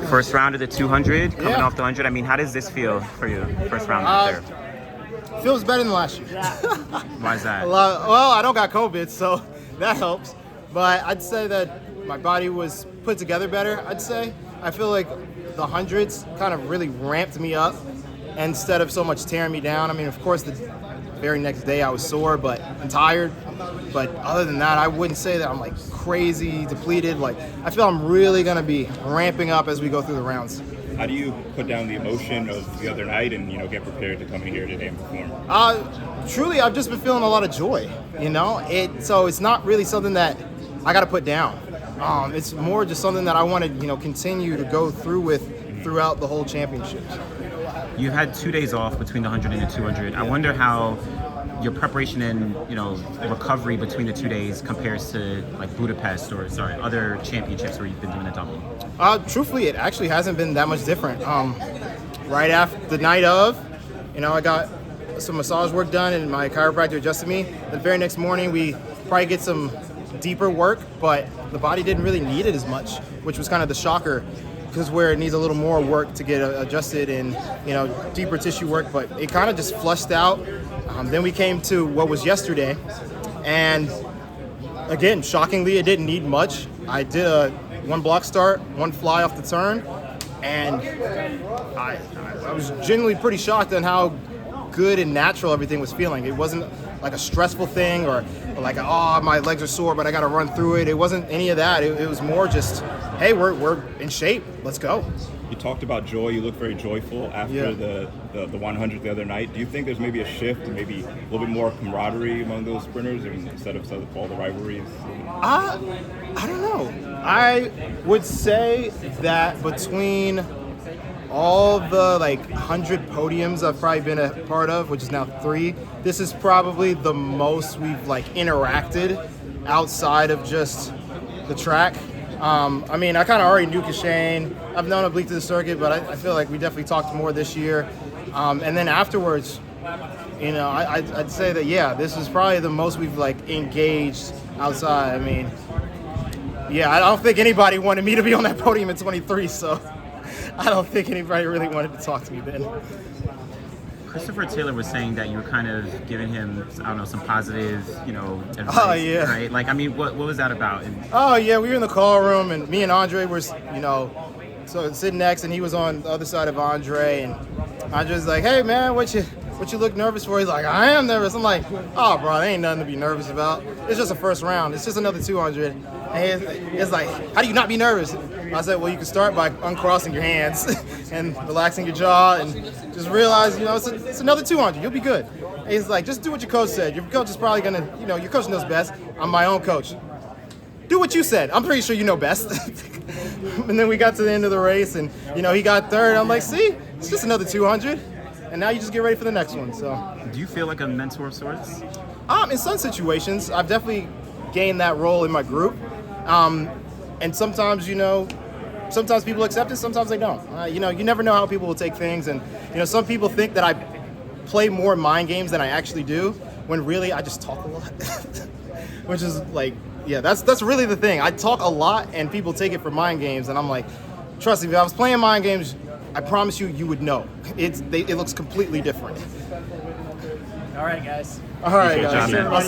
First round of the 200, coming Yeah. off the 100. I mean, how does this feel for you? First round out there. Feels better than last year. Why is that? Well, I don't got COVID, so that helps. But I'd say that my body was put together better, I'd say. I feel like the hundreds kind of really ramped me up instead of so much tearing me down. I mean, of course, the very next day I was sore and tired. But other than that, I wouldn't say that I'm like crazy depleted. Like, I feel I'm really going to be ramping up as we go through the rounds. How do you put down the emotion of the other night and, get prepared to come in here today and perform? Truly, I've just been feeling a lot of joy, So it's not really something that I got to put down. It's more just something that I want to, continue to go through with throughout the whole championship. You had 2 days off between the 100 and the 200. I wonder how your preparation and recovery between the 2 days compares to like Budapest or other championships where you've been doing a double. Truthfully, it actually hasn't been that much different. Right after the night of, I got some massage work done and my chiropractor adjusted me. The very next morning, we probably get some deeper work, but the body didn't really need it as much, which was kind of the shocker, because where it needs a little more work to get adjusted and deeper tissue work, but it kind of just flushed out. Then we came to what was yesterday, and again, shockingly, it didn't need much. I did a one block start, one fly off the turn, and I was genuinely pretty shocked on how good and natural everything was feeling. It wasn't like a stressful thing or like, oh, my legs are sore, but I got to run through it. It wasn't any of that. It was more just, hey, we're in shape. Let's go. You talked about joy. You look very joyful after the 100 the other night. Do you think there's maybe a shift and maybe a little bit more camaraderie among those sprinters instead of all the rivalries? I don't know. I would say that between all the 100 podiums I've probably been a part of, which is now 3, this is probably the most we've interacted outside of just the track. I mean, I kind of already knew Kashane. I've known Oblique to the circuit, but I feel like we definitely talked more this year. And then afterwards, I'd say that, yeah, this is probably the most we've engaged outside. I mean, yeah, I don't think anybody wanted me to be on that podium in 23, so I don't think anybody really wanted to talk to me then. Christopher Taylor was saying that you were kind of giving him, I don't know, some positive, advice, Oh, yeah. right? What was that about? Oh, yeah, we were in the call room, and me and Andre were, so sitting next, and he was on the other side of Andre, and Andre's like, hey, man, what you look nervous for? He's like, I am nervous. I'm like, oh, bro, there ain't nothing to be nervous about. It's just a first round. It's just another 200. And he's like, how do you not be nervous? I said, well, you can start by uncrossing your hands and relaxing your jaw and just realize, it's another 200. You'll be good. And he's like, just do what your coach said. Your coach is probably going to, your coach knows best. I'm my own coach. Do what you said. I'm pretty sure you know best. And then we got to the end of the race and, he got third. I'm like, see, it's just another 200. And now you just get ready for the next one. So, do you feel like a mentor of sorts? In some situations, I've definitely gained that role in my group. And sometimes, sometimes people accept it, sometimes they don't. You never know how people will take things. And, some people think that I play more mind games than I actually do, when really I just talk a lot. Which is that's really the thing. I talk a lot and people take it for mind games. And I'm like, trust me, if I was playing mind games, I promise you would know. It looks completely different. All right, guys. All right, Appreciate it, guys. John, man.